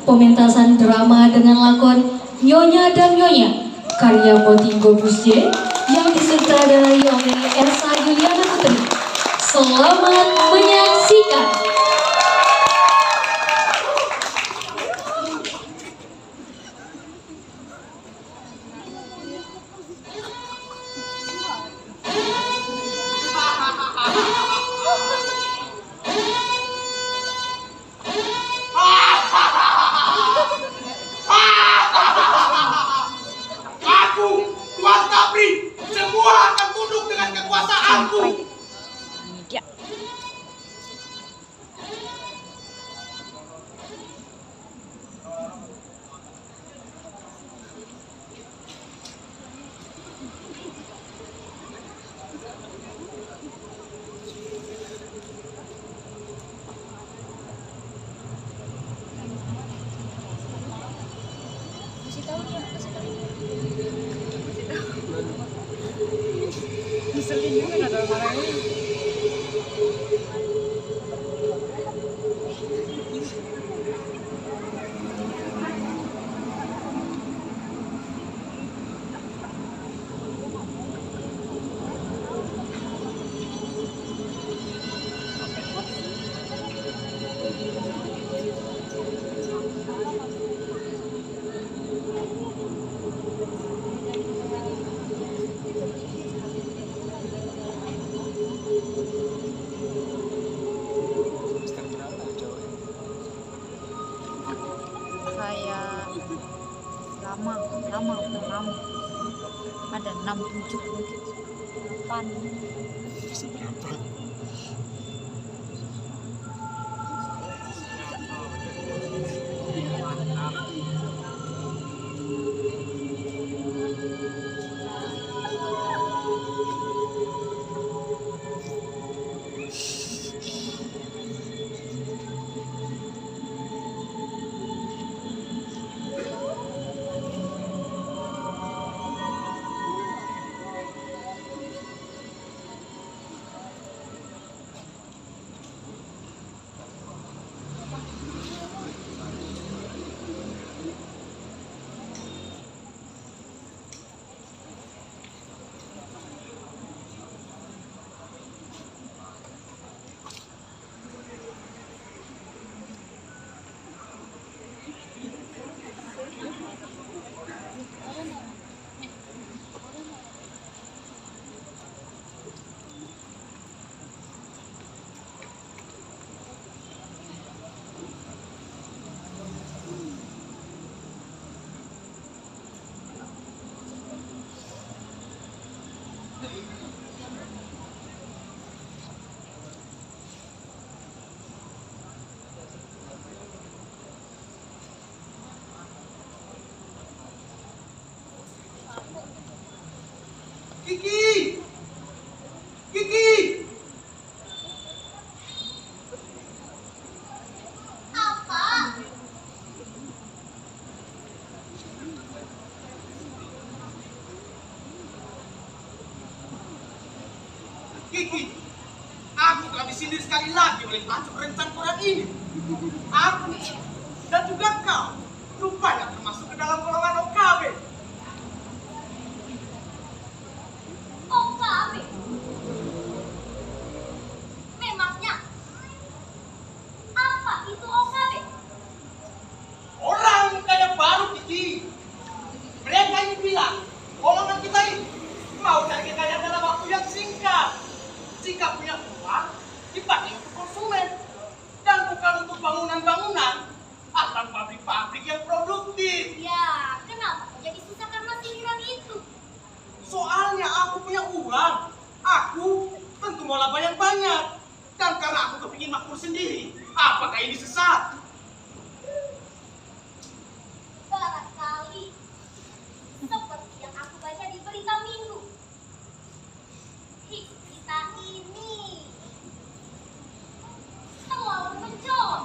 pementasan drama dengan lakon Nyonya dan Nyonya karya Motinggo Busye yang disutradarai oleh Elsa Juliana Putri. Selamat menyaksikan. Ngeselin juga nggak ada orang ini. lama ada 6, 7 mungkin 8 berapa? Kiki! Kiki! Apa? Kiki! Aku telah disindir sekali lagi oleh tancap rencan koran ini. Aku dan juga kau rupanya termasuk ke dalam golongan OKB. OKB? Memangnya apa itu OKB? Orang kaya baru, Kiki. Mereka ini bilang golongan kita ini mau cari kekayaan dalam waktu yang singkat. Jika punya uang, dipakai untuk konsumen dan bukan untuk bangunan-bangunan atau pabrik-pabrik yang produktif. Ya, kenapa kau jadi susah karena sindiran itu? Soalnya aku punya uang, aku tentu mau laba yang banyak. Dan karena aku kepingin makmur sendiri, apakah ini sesat? Barangkali seperti yang aku baca di berita minggu. Kita ini terlalu mencolok.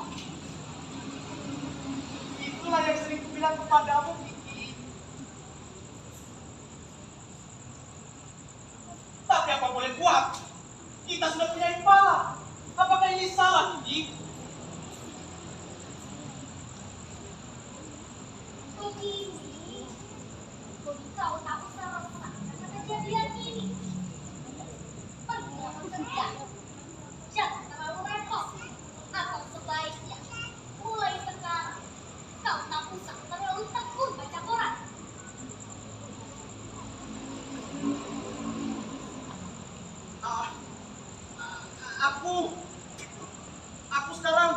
Itulah yang sering kubilang kepadamu, Kiki. Tapi apa boleh buat? Kita sudah punya impala. Apakah ini salah, Kiki? kau tak usah resah karena kejadian ini. Pergilah bekerja. Jangan terlalu repot. Atau sebaiknya, mulai sekarang, kau tak usah terlalu tekun baca koran. Aku sekarang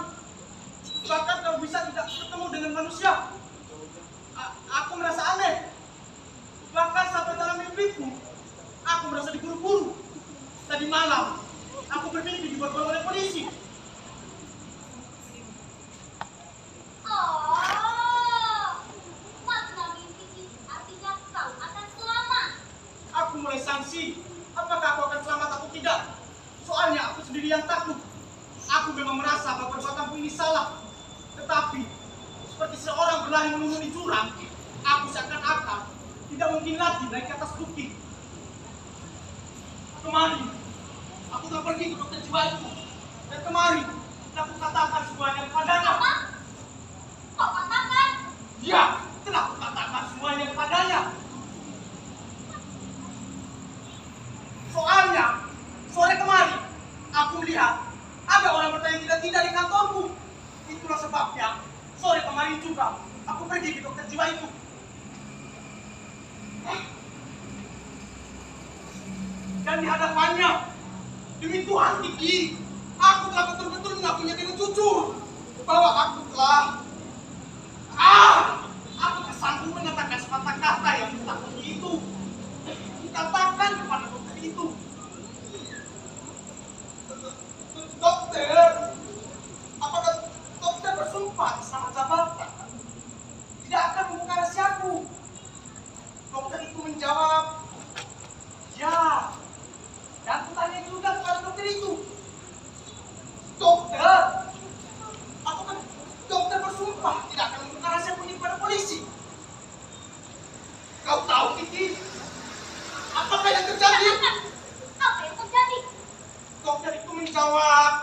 bahkan kalau bisa tidak bertemu dengan manusia. Aku merasa aneh. Bahkan sampai dalam mimpiku, aku merasa diburu-buru. Tadi malam, aku bermimpi dibuat oleh polisi. Oh, makna mimpi ini artinya kau akan selamat. Aku mulai sangsi, apakah aku akan selamat atau tidak. Soalnya aku sendiri yang takut. Aku memang merasa bahwa perbuatanku ini salah. Tetapi, seperti seorang berlari menuruni jurang, aku seakan-akan tidak mungkin lagi naik ke atas bukit. Kemarin, aku telah pergi ke dokter jiwaku. Dan kemarin, aku katakan semuanya kepadanya. Apa? Kau katakan? Ya, telah aku katakan semuanya kepadanya. Soalnya, sore kemarin, aku melihat ada orang bertanya tidak-tidak di kantorku. Itulah sebabnya, sore kemarin juga, aku pergi ke dokter jiwa itu. Dan di hadapannya, demi Tuhan Kiki, aku telah betul-betul mengakuinya dengan jujur bahwa aku telah aku kesanggup mengatakan sepatah kata yang takut itu. Dikatakan kepada dokter itu. Dokter, apakah dokter bersumpah atas nama jabatan tidak akan membuka rahasiaku? Dokter itu menjawab, ya. Dan aku tanya juga kepada dokter itu, dokter, apakah dokter bersumpah tidak akan membuka rahasiaku ini kepada polisi? Kau tahu, Kiki, apakah yang terjadi? Apa yang terjadi? Dokter itu menjawab,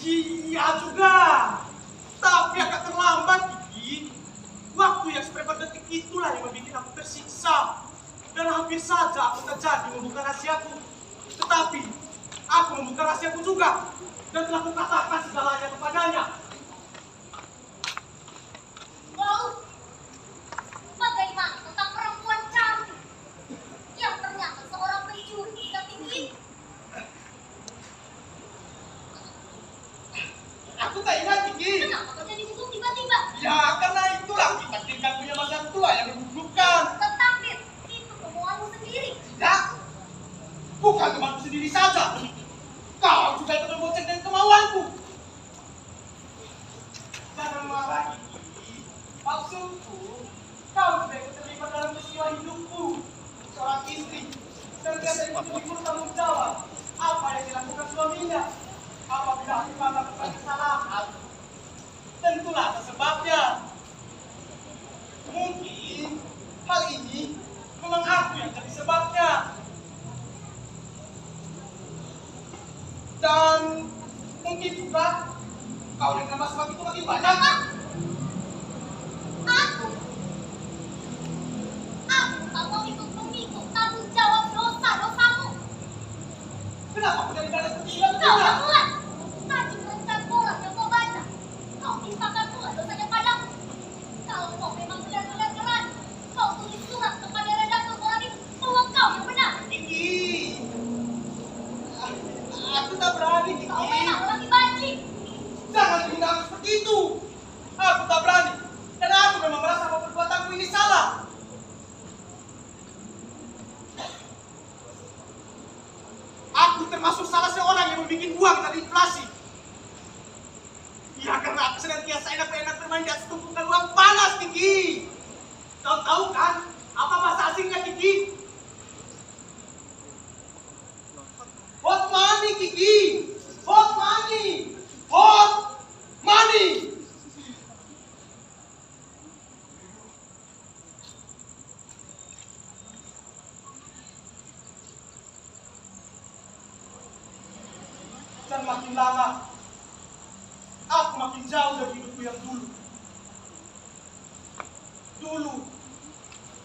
iya juga, tapi agak terlambat, Kiki. Waktu yang seperempat detik itulah yang membuat aku tersiksa. Dan hampir saja aku terjadi membuka rahasiaku. Tetapi, aku membuka rahasiaku juga. Dan telah kukatakan segalanya kepadanya. Lalu, bagaimana tentang perempuan cantik yang ternyata seorang pencuri tingkat tinggi? Aku tak ingat, Kiki. Kenapa kau jadi gugup tiba-tiba? Ya, karena itulah kita tingkat punya masa tua yang menggugupkan. Tetapi itu kemauanmu sendiri. Tidak, bukan kemauanku sendiri saja. Kau juga ikut memboceng dengan kemauanku. Jangan marah, Kiki. Maksudku, kau juga ikut terlibat dalam peristiwa hidupku. Seorang istri, terbiasa ikut bertanggung jawab apa yang dilakukan suaminya. Apabila aku melakukan kesalahan, tentulah ada sebabnya. Mungkin hal ini memang aku yang jadi sebabnya. Dan mungkin juga kau dengan masalah itu makin banyak. Apa? Aku tak mau ikut memikul tanggung jawab dosa-dosamu. Kenapa aku jadi balas seperti itu? Kau yang mulai. Tajuk rencana koran yang kau baca. Kau timpakan pula dosanya padaku. Kalau kau memang benar-benar keras, kau tulis surat kepada redaktur koran itu bahwa kau yang benar. Kiki, aku tak berani, Kiki. Kau memang lagi banci. Jangan hina aku seperti itu. Aku tak berani. Karena aku memang merasa bahwa perbuatanku ini salah. Aku termasuk salah seorang yang membuat uang dari inflasi. Ya, karena aku senantiasa enak-enak bermain di atas tumpukan uang panas, Kiki. Kau tahu kan apa bahasa asingnya, Kiki? Hot money, Kiki. Hot money. Hot money. Dan makin lama, aku makin jauh dari hidupku yang dulu. Dulu,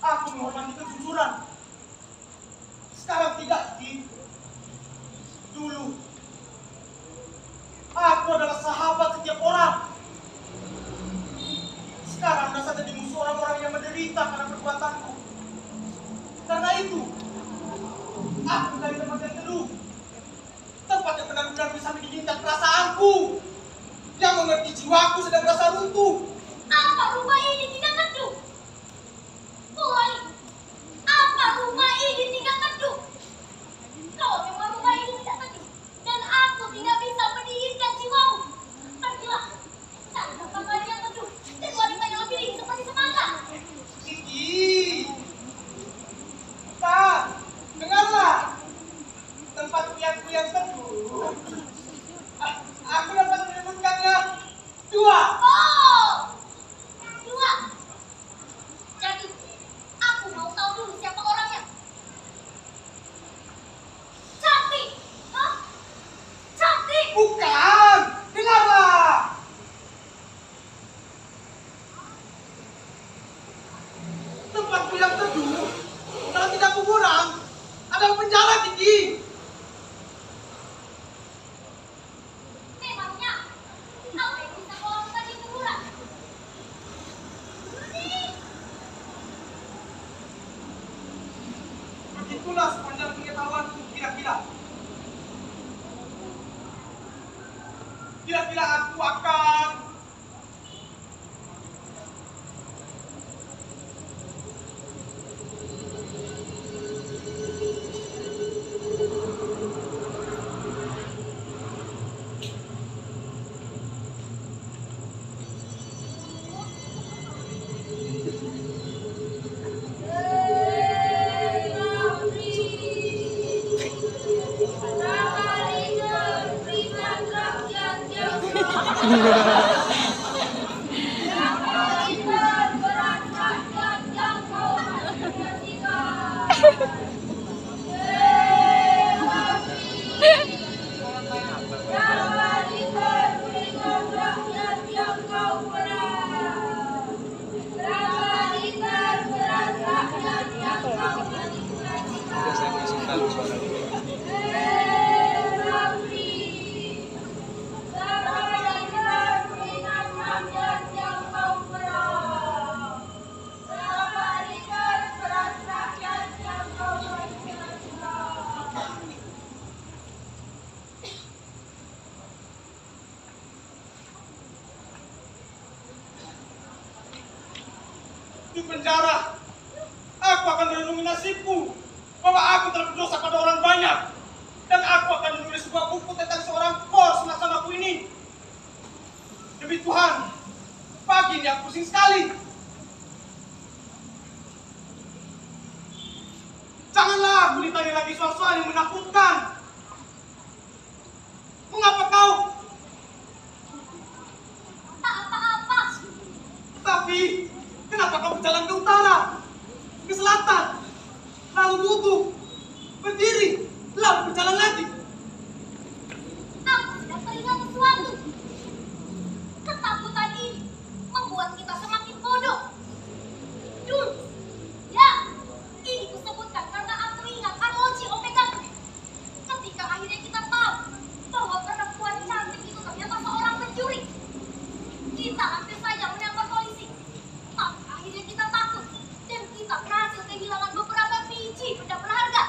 aku menghormati kejujuran. Sekarang tidak, Ki. Dulu, aku adalah sahabat setiap orang. Sekarang merasa jadi musuh orang-orang yang menderita karena perbuatanku. Karena itu, aku mencari tempat yang teduh. Tempat yang benar-benar bisa mendinginkan perasaanku. Yang mengerti jiwaku sedang merasa runtuh. Apa rumah ini tidak teduh? Mulai, apa rumah ini tidak teduh? Kalau memang rumah ini tidak teduh, dan aku tidak bisa mendinginkan jiwamu, pergilah, cari tempat lain yang teduh, dan wanita yang lebih dingin seperti semangka. Kiki, Kak, dengarlah. Tempat pihakku yang teduh. Aku dapat menyebutkannya dua. Oh, dua. Jadi, aku mau tahu dulu siapa orangnya. Cantik, hah? Cantik. Bukan, dengarlah. Tempatku yang teduh, kalau tidak kuburan, adalah penjara, Kiki. Memangnya, apa yang bisa kau lakukan di kuburan? Begitulah sepanjang pengetahuanku kira-kira. Kira-kira aku akan di penjara. Aku akan merenungi nasibku bahwa aku telah berdosa pada orang banyak, dan aku akan menulis sebuah buku tentang seorang bos semacam aku ini. Demi Tuhan, pagi ini aku pusing sekali. Janganlah aku ditanya lagi soal-soal yang menakutkan. Mengapa kau? Tak apa-apa. Tapi, kenapa kau berjalan ke utara, ke selatan, lalu duduk, berdiri, lalu berjalan lagi? Aku sedang teringat sesuatu. Ketakutan ini membuat kita semakin bodoh. Dulu, ya, ini kusebutkan karena aku ingat analogi Omega. Ketika akhirnya kita tahu bahwa perempuan cantik itu ternyata seorang pencuri, kita hampir saja menembak polisi. Tapi akhirnya kita takut dan kita berhasil kehilangan beberapa biji benda berharga.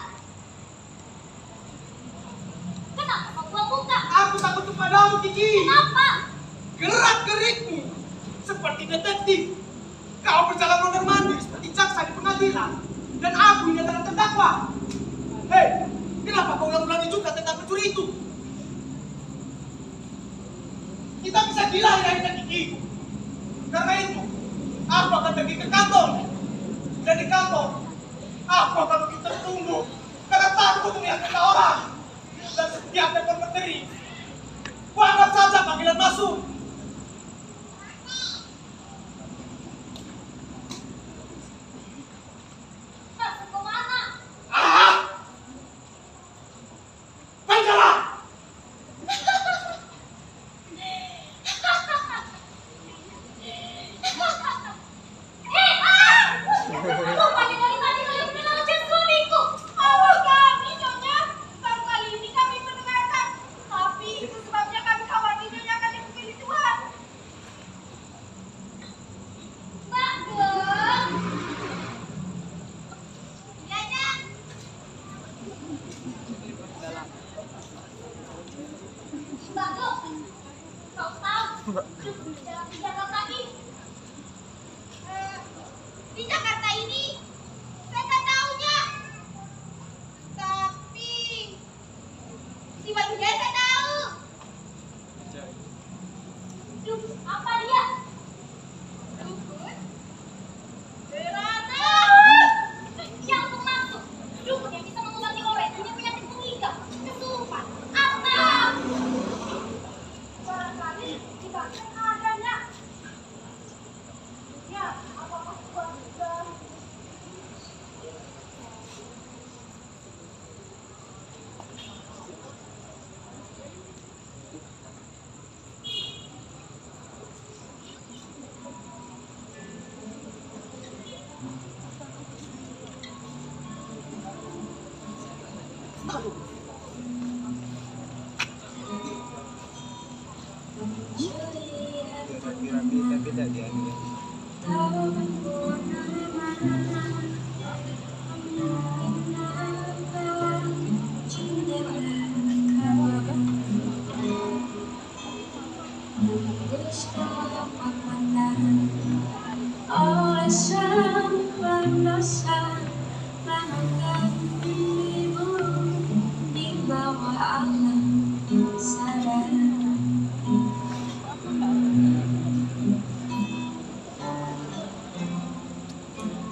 Kenapa kau buang muka? Aku takut kepadamu, Kiki. Kenapa? Gerak-gerikmu seperti detektif. Kau berjalan mondar-mandir seperti jaksa di pengadilan, dan aku ini adalah terdakwa. Hei, kenapa kau ulang-ulangi juga tentang pencuri itu? Kita bisa gila akhirnya, Kiki. Karena itu, aku akan pergi ke kantor. Dan di kantor, aku akan begitu tertunduk karena takut melihat muka orang. Dan setiap telepon berderi, ku anggap saja panggilan masuk. Masuk ke mana? Ah! Penjara! Ah! Di Jakarta ini. Di Jakarta ini. Saya tak tahunya. Tapi di Batu Jaya saya tahu. Duh, apa dia? Dukun? Berana. Yang aku maksud. Dukun yang bisa mengobati orang punya penyakit mengigau, kesurupan, atau barangkali di Banten adanya. Ya, apa-apa juga. Kira-kira beda-beda dia. Oleh sang pendosa menangkan dirimu di bawah alam sadar.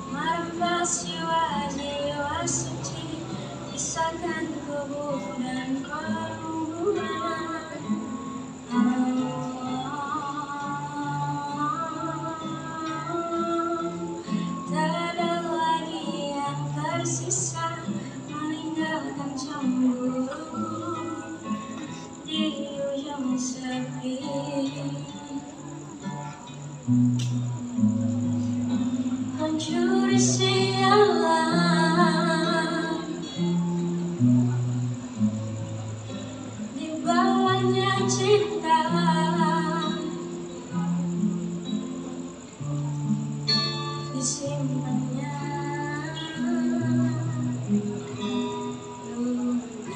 Merampas jiwa-jiwa suci, pisahkan kubu dan kerumunan. Tak ada lagi yang tersisa, meninggalkan cemburu di ujung sepi. Pencuri sialan, dibawanya cinta, disimpannya luka.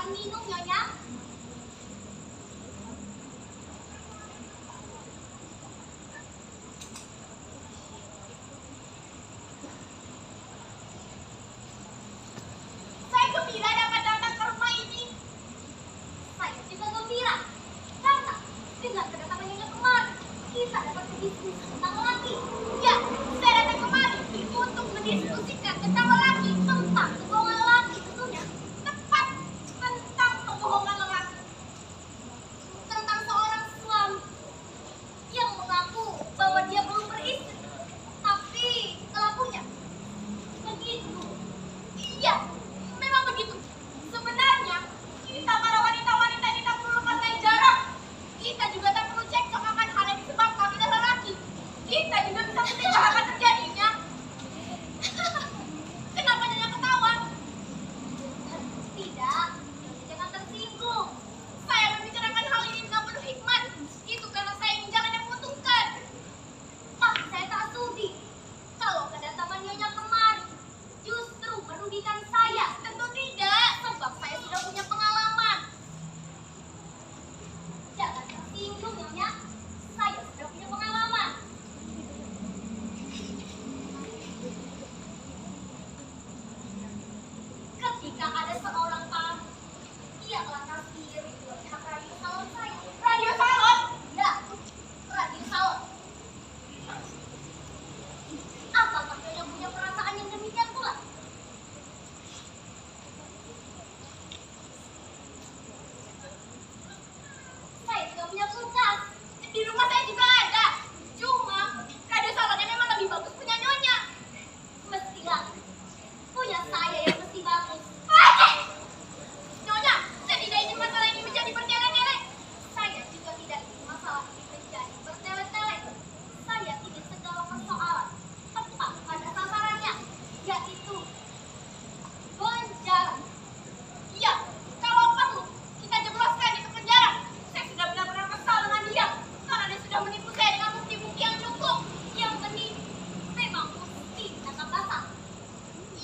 akan minum, Nyonya. Saya gembira dapat datang ke rumah ini. Saya juga gembira karena dengan kedatangan Nyonya kemari, kita dapat berdiskusi tentang lelaki. Ya, saya datang kemari untuk mendiskusikan tentang lelaki, tentang kebohongan lelaki tentunya. Tepat tentang kebohongan lelaki. Tentang seorang suami yang mengaku bahwa dia belum beristri, tapi kelakunya begitu. Iya, memang begitu. Sebenarnya kita para wanita-wanita ini tak perlu pasang jarak. Kita juga tak perlu cekcok akan hal yang disebabkan oleh lelaki. Kita juga bisa mencegah akan terjadinya. Kenapa Nyonya ketawa? Tidak, jangan tersinggung. Saya membicarakan hal ini dengan penuh hikmat. Itu karena saya ingin jalan yang menguntungkan. Tapi saya tak sudi kalau kedatangan Nyonya kemari justru merugikan saya. Tentu tidak, sebab saya sudah punya pengalaman. Jangan tersinggung, Nyonya. Saya sudah punya pengalaman. Ketika ada seorang tamu yang lantas iri melihat radio salon saya. Radio salon? Ya, radio salon. Apakah Nyonya punya perasaan yang demikian pula? Saya juga punya kulkas. Di rumah saya juga ada. Cuma radio salonnya memang lebih bagus punya Nyonya. Mestilah punya saya yang mesti bagus. Nyonya, saya tidak ingin masalah ini menjadi bertele-tele. Saya juga tidak ingin masalah ini menjadi bertele-tele. Saya ingin segala persoalan tepat pada sasarannya, yaitu penjara. Iya, kalau perlu kita jebloskan dia ke penjara. Saya sudah benar-benar kesal dengan dia karena dia sudah menipu saya dengan bukti-bukti yang cukup. Yang menipu memang mesti ditangkap basah.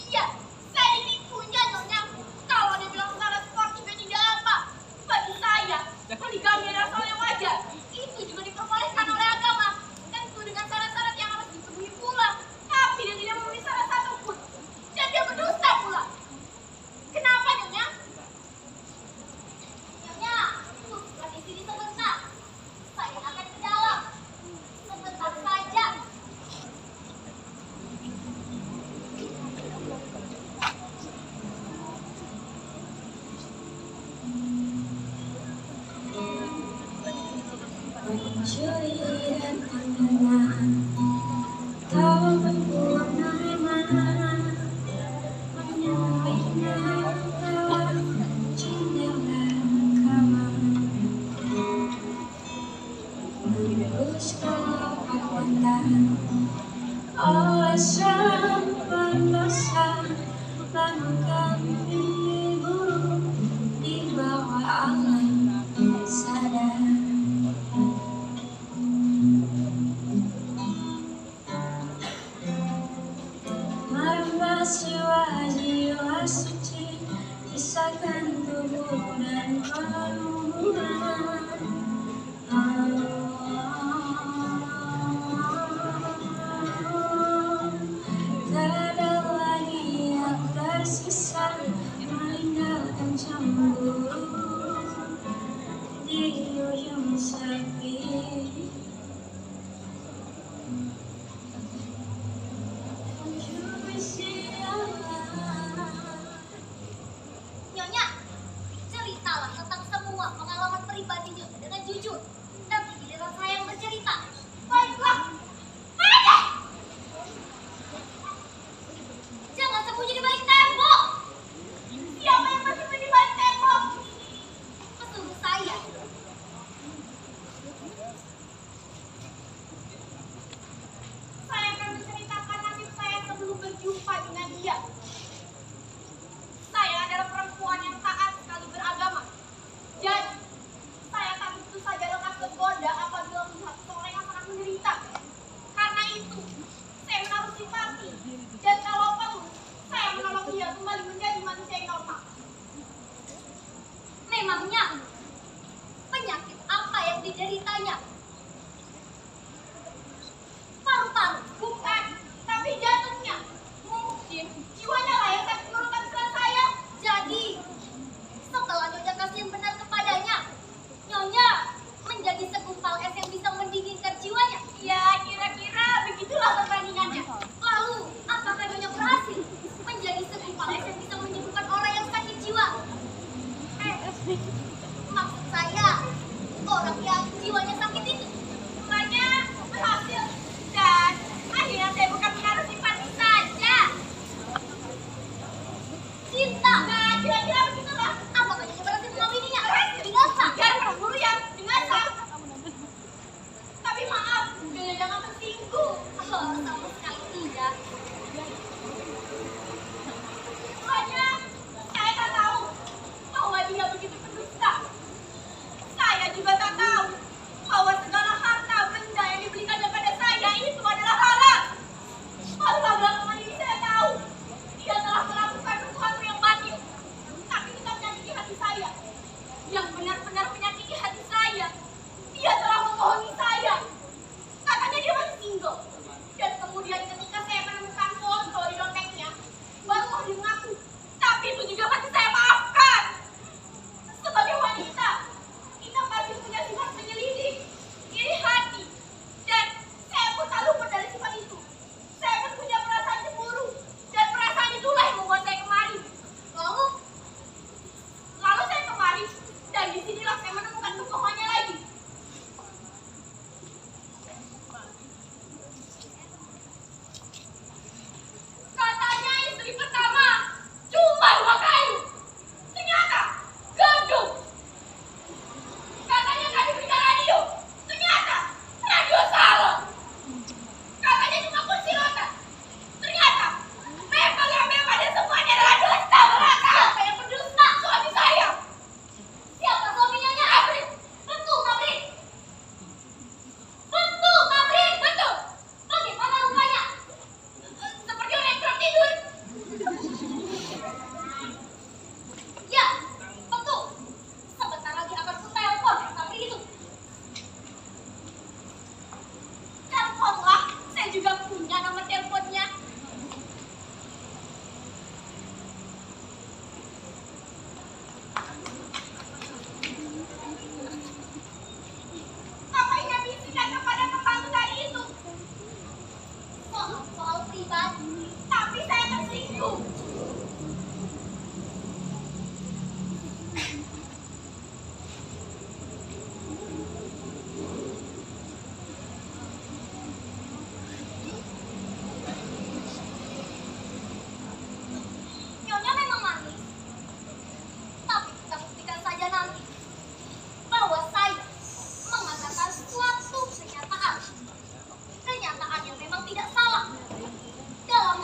Iya, saya ditipunya, Nyonya. Kalau dia bilang secara sportif ya tidak apa. Bagi saya, poligami adalah hal yang wajar. Itu juga diperbolehkan oleh agama. Tentu dengan syarat-syarat yang harus dipenuhi pula. Tapi dia tidak memenuhi syarat satupun. Dan dia berdosa pula. Kenapa, Nyonya? Nyonya, tunggulah di sini sebentar. Saya akan ke dalam. Sebentar saja. Mencuri datang dengan kau berwarna menyembunyikan jendela kamar menembus kelopak mata alasan berdosa menemukan ibu di bawah alam sadar. Merambah jiwa-jiwa suci, pisahkan tubuh dan kerumunan. Tak ada lagi yang tersisa meninggalkan cemburu di ujung sepi. Nyonya, ceritalah tentang semua pengalaman pribadi Nyonya dengan jujur. Nanti giliran saya yang bercerita. Baiklah. Ada! Jangan sembunyi di balik tembok. Siapa yang bersembunyi di balik tembok? Pesuruh saya. Saya akan menceritakan nasib saya sebelum berjumpa dengan dia. Saya adalah perempuan yang taat sekali beragama. Jadi, saya tak begitu saja lekas tergoda apabila melihat seorang yang sangat menderita. Karena itu, saya menaruh simpati. Dan kalau perlu, saya menolong dia kembali menjadi manusia yang normal. sama sekali tidak. Soalnya saya tak tahu bahwa dia begitu pendusta. Saya juga tak tahu bahwa segala harta benda yang diberikannya pada saya itu adalah haram. Baru belakangan ini saya tahu dia telah melakukan sesuatu yang batil, tapi tidak menyakiti hati saya. Yang benar-benar menyakiti hati saya, dia telah membohongi saya. Katanya dia masih single. Dan kemudian ketika saya menemukan foto di dompetnya, barulah dia mengaku. Tapi itu juga masih saya maafkan. Sebagai wanita, kita pasti punya sifat penyelidik, iri hati. Dan saya pun tak luput dari sifat itu. Saya pun punya perasaan cemburu. Dan perasaan itulah yang membuat saya kemari. Lalu saya kemari. Dan disinilah saya menemukan kebohongannya lagi. Katanya istri pertama cuma 2 kayu. Ternyata gadung. Katanya kan diberikan radio. Ternyata radio salon. Katanya cuma kursi roda. Ternyata memang yang memang dan semuanya adalah dusta belaka. Siapa yang berdusta? Suami saya. Siapa suaminya? Abrin. Betul, Abrin. Betul, Abrin. Betul. Bagaimana rupanya? Seperti orang yang kurang tidur. Ya, betul. Sebentar lagi akan kutelepon Abrin itu. Teleponlah. Saya juga punya nomor teleponnya. Apa yang bisikan kepada pembantu tadi itu? Soal pribadi. Tapi saya tersinggung. Nyonya memang manis. Tapi kita buktikan saja nanti bahwa saya mengatakan suatu kenyataan. Kenyataan yang memang tidak salah. Dalam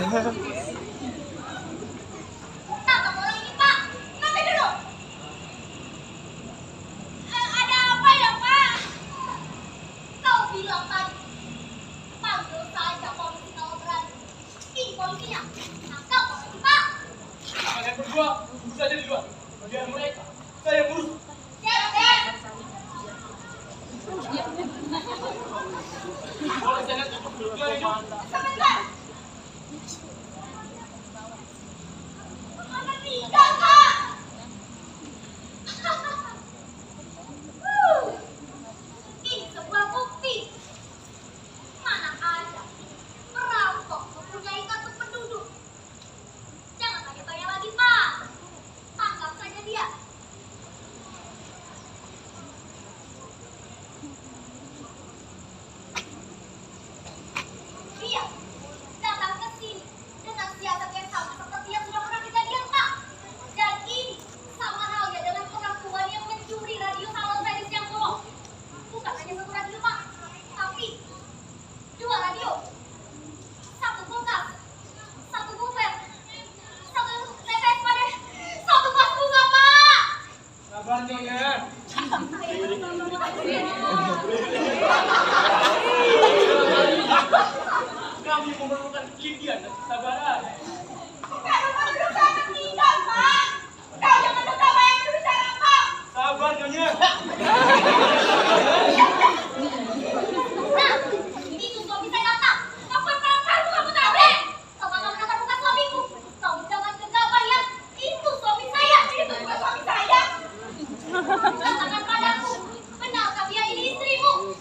Tangkap orang ini, Pak. Nanti dulu. Ada apa ya, Pak? Kau bilang tadi. Panggil saja polisi kalau berani. Ini polisinya. Tangkap orang ini, Pak. Kalian berdua bisa jadi dua. Bagian mereka saya ngurus. Siap, siap. Boleh saya lihat berdua ini? Sebentar. Mana tidak, Kak? Ini sebuah bukti. Mana ada perampok mempunyai kartu penduduk. Jangan tanya-tanya lagi, Pak. Tangkap saja dia. Dia datang ke sini dengan siasat yang sama seperti yang sudah pernah kejadian, Pak. Dan ini sama halnya dengan perempuan yang mencuri radio salon tenis yang bolong. Bukan hanya satu radio, Pak, tapi 2 radio, 1 kulkas, 1 buffet, 1 tetes pada 1 vas bunga, Pak. Sabar Nyonya. Kami memerlukan kegigihan dan kesabaran. Kalau penduduk saya meninggal, Pak. Kau jangan mencoba yang berbicara, Pak. Sabar Nyonya. Nah, itu suami saya datang. Kapan kamu tahu? Kau bakal menatap muka suamiku. Kau jangan gegabah ya. Itu suami saya. Itu bukan suami saya. Katakan padaku, benarkah dia ini istrimu?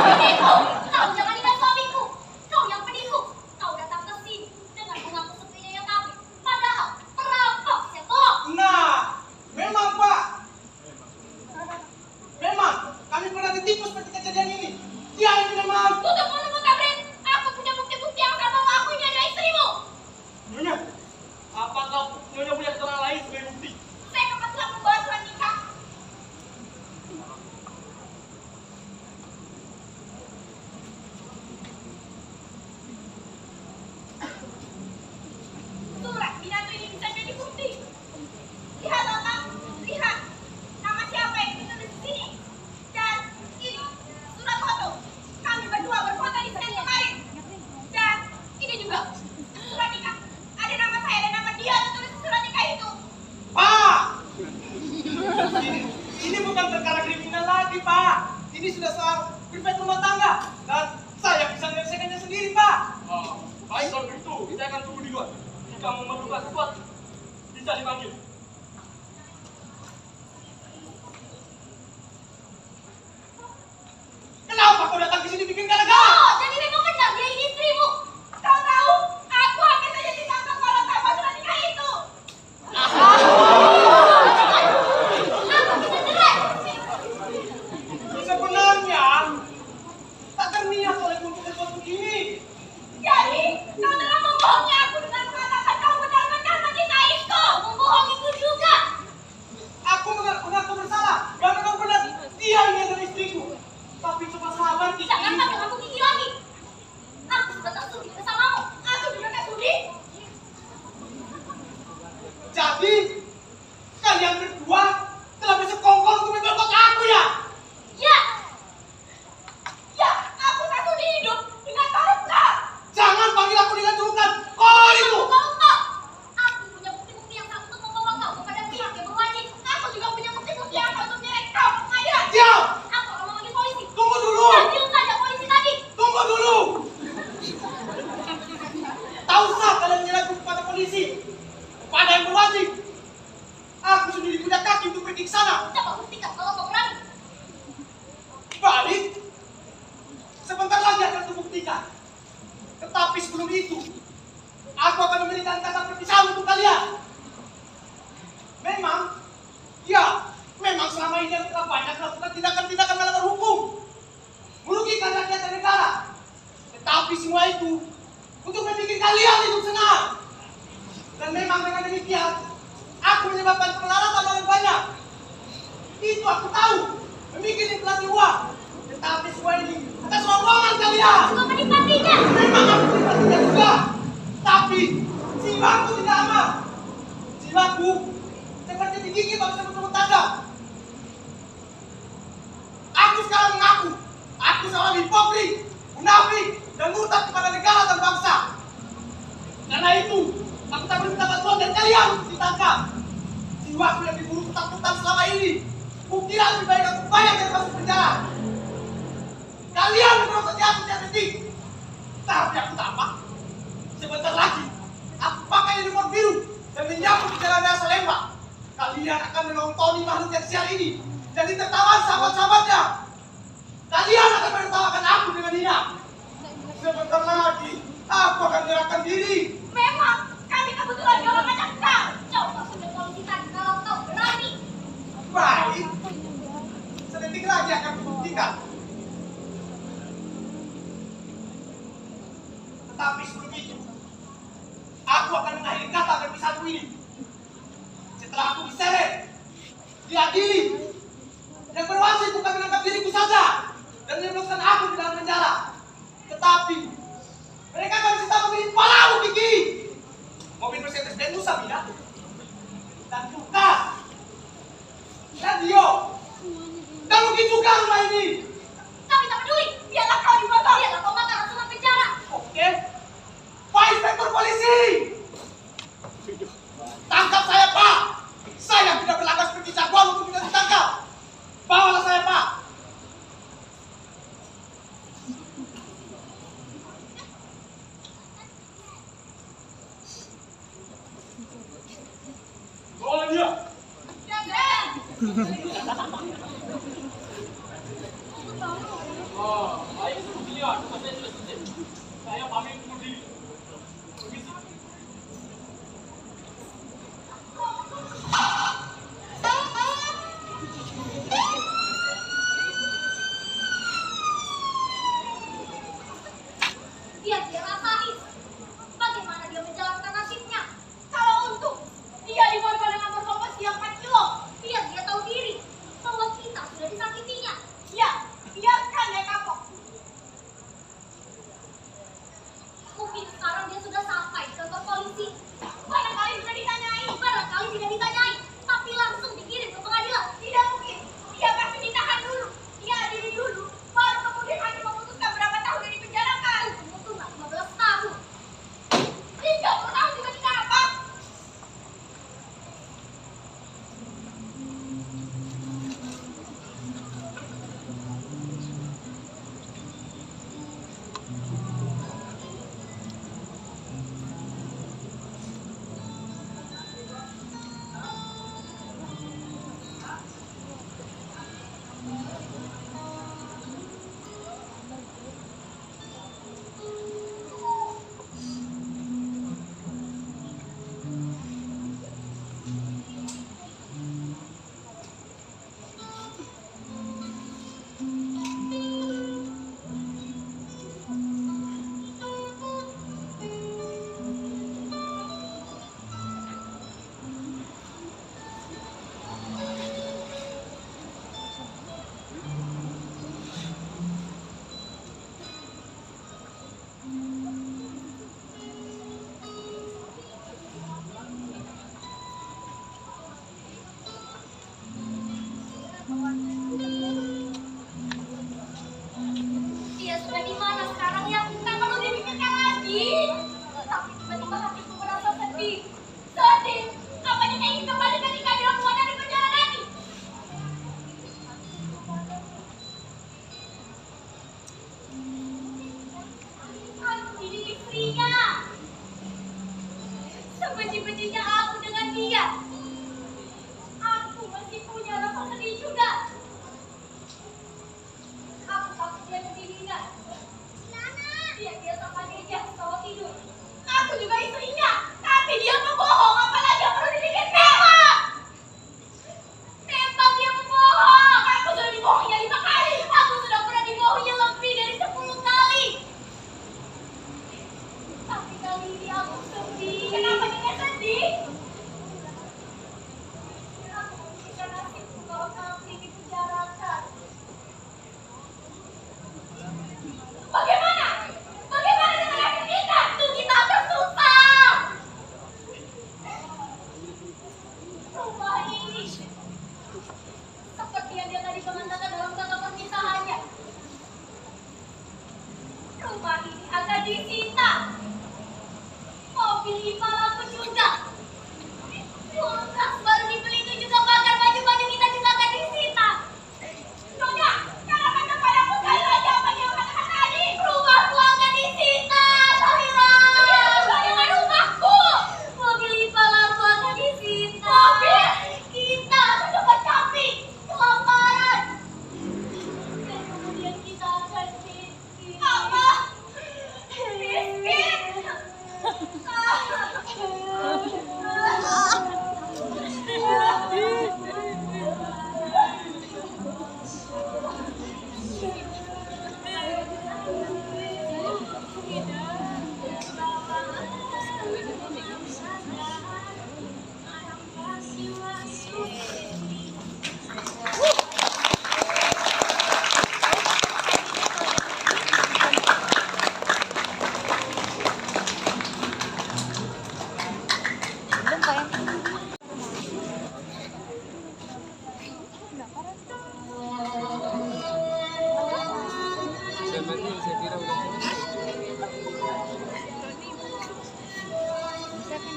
Penipu! Kau jangan ingat suamiku. Kau yang penipu. Kau datang ke sini dengan mengaku sepinya yang kami. Padahal perampok yang tolong. Nah, memang Pak. Memang kami pernah ditipu seperti kejadian ini. Dia ini memang. Tutup mulutmu, Kabrin. Aku punya bukti-bukti yang sama mengaku ini adalah istrimu. Nyonya, apakah Nyonya punya keterangan lain sebagai bukti? Saya kebetulan membawa surat nikah. Surat pidato ini bisa jadi bukti. Lihat, Bapak. Lihat. Nama siapa yang ditulis di sini. Dan ini surat foto. Kami berdua berfoto di sini kemarin. Dan ini juga surat nikah. Ada nama saya dan nama dia tertulis di surat nikah itu. Pak! Ini bukan perkara kriminal lagi, Pak. Ini sudah soal private rumah tangga. Dan saya bisa menyelesaikannya sendiri, Pak. Baik kalau begitu, kita akan tunggu di luar. Jika memerlukan sesuatu, bisa dipanggil. Kenapa kau datang ke sini bikin gara-gara? Oh, jadi memang benar dia ini istrimu. Kau tahu, aku hampir saja ditangkap kalau tanpa surat nikah itu. Aku bisa cerai. Sebenarnya, tak terniat oleh kumpul-kumpul begini. Jadi, kau telah membohongi aku dengan mengatakan kau benar-benar mencintaiku. Membohongiku juga. Aku mengaku bersalah. Dan memang benar, dia ini adalah istriku. Tapi coba sabar, Kiki. Jangan panggil aku Kiki lagi. Aku sudah tak sudi bersamamu. Aku juga tak sudi. Jadi, kalian berdua telah bersekongkol untuk mencolok aku ya? Ya. Ya, aku tak sudi hidup dengan koruptor. Jangan panggil aku dengan julukan kolor itu. Koruptor. Aku punya bukti-bukti yang sah untuk membawa kau kepada pihak yang berwajib. Aku juga punya bukti-bukti yang sah untuk menyeret kau ke pengadilan. Diam! Aku akan memanggil polisi. Tunggu dulu! Panggil saja polisi tadi. Tunggu dulu! Tak usah kalian menyerahku kepada polisi. Kepada yang berwajib. Aku sendiri punya kaki untuk pergi ke sana. Coba buktikan kalau kau berani. Balik. Sebentar lagi akan kubuktikan. Tetapi sebelum itu, aku akan memberikan kata perpisahan untuk kalian. Memang, ya, memang selama ini aku telah banyak melakukan tindakan-tindakan melanggar hukum, merugikan rakyat dan negara. Tetapi semua itu untuk membuat kalian hidup senang. Dan memang dengan demikian, aku menyebabkan pengelaratan orang banyak. Itu aku tahu, membuat inflasi uang. Tetapi semua ini Kesombongan kalian. Juga menikmatinya. Memang aku menikmatinya juga. Tapi jiwaku tidak aman. Jiwaku seperti digigit oleh semut-semut tajam. Aku sekarang mengaku, aku seorang hipokrit, munafik, dan murtad kepada negara dan bangsa. Karena itu, aku tak boleh minta bantuan dari kalian untuk ditangkap. Jiwaku yang diburu ketakutan selama ini. Kukira lebih baik aku bayar dari masuk penjara. Kalian merosot aku tiap detik. Tapi aku tak apa. Sebentar lagi, aku pakai uniform biru dan menyapu di jalan raya Salemba. Kalian akan menonton makhluk yang sial ini. Jadi tertawan sahabat-sahabatnya. Kalian akan menertawakan aku dengan hina. Sebentar lagi, aku akan menyerahkan diri. Memang kami kebetulan orang macam kau. Coba sudah polisi tadi kalau kau berani. Baik. Sedetik lagi akan kubuktikan. Tetapi sebelum itu, aku akan mengakhiri kata perpisahanku ini. Setelah aku diseret, diadili, yang berwajib bukan menangkap diriku saja dan menyebabkan aku di dalam penjara. Tetapi mereka akan bisa memilih palamu, Kiki. Mobil Mercedes Benz Sabina dan Lukas dan Dio dan mungkin juga rumah ini. Kami tak peduli. Biarlah kau di motor. Biarlah kau makan langsung penjara. Oke, Pak Inspektur Polisi, tangkap saya, Pak. Saya tidak berlagak seperti jagoan untuk tidak ditangkap. Bawalah saya, Pak. Bawalah dia. Jangan. Baik, sepertinya tugas saya sudah selesai. Saya pamit undur diri. Permisi. Biar dia rasain bagaimana dia menjalankan nasibnya. Kalau untung dia diborgol dengan berkompas yang 4 kilo, biar dia tahu diri bahwa kita sudah disakitinya. Ya, biarkan dia kapok. Mungkin sekarang dia sudah sampai ke kantor polisi. Barangkali sudah ditanyai, barangkali tidak ditanyai, tapi langsung dikirim ke pengadilan. Tidak mungkin. Dia pasti ditahan dulu. Dia adili dulu, baru kemudian hakim memutuskan berapa tahun dia dipenjarakan. Hukuman 15 tahun. 30 tahun juga tidak apa. Dia sudah di mana sekarang ya? Tak perlu dipikirkan lagi. Tapi tiba-tiba hatiku merasa sedih. Sedih. Apanya dia ingin kembali ketika dia keluar dari penjara lagi? Aku ini istrinya. Sebenci-bencinya aku dengan dia. Aku masih punya rasa sedih juga. Aku takut dia kedinginan. Dia sama dia kalau tidur. Aku juga istrinya. Tapi dia membohong. Apalagi yang perlu dibikin memang. Memang dia membohong. Aku sudah dibohongnya 5 kali. Aku sudah pernah dibohongnya lebih dari 10 kali. Tapi kali ini aku sedih. Kenapa dia sedih?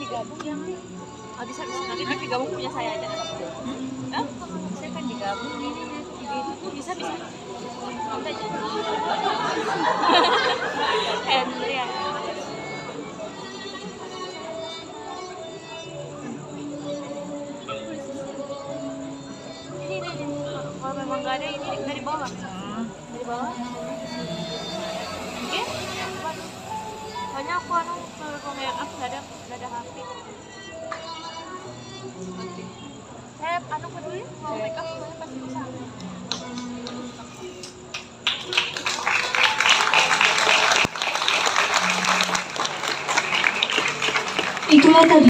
digabung ya nih. Bisa nanti TV gabung punya saya aja. Hah? Saya kan digabung ini bisa. Kita aja. Henry ya. Ini. Kalau memang nggak ada ini dari bawah. Dari bawah. Oke? Soalnya aku aku nggak ada HP. Saya peduli mau make up saya pasti bisa. Itulah tadi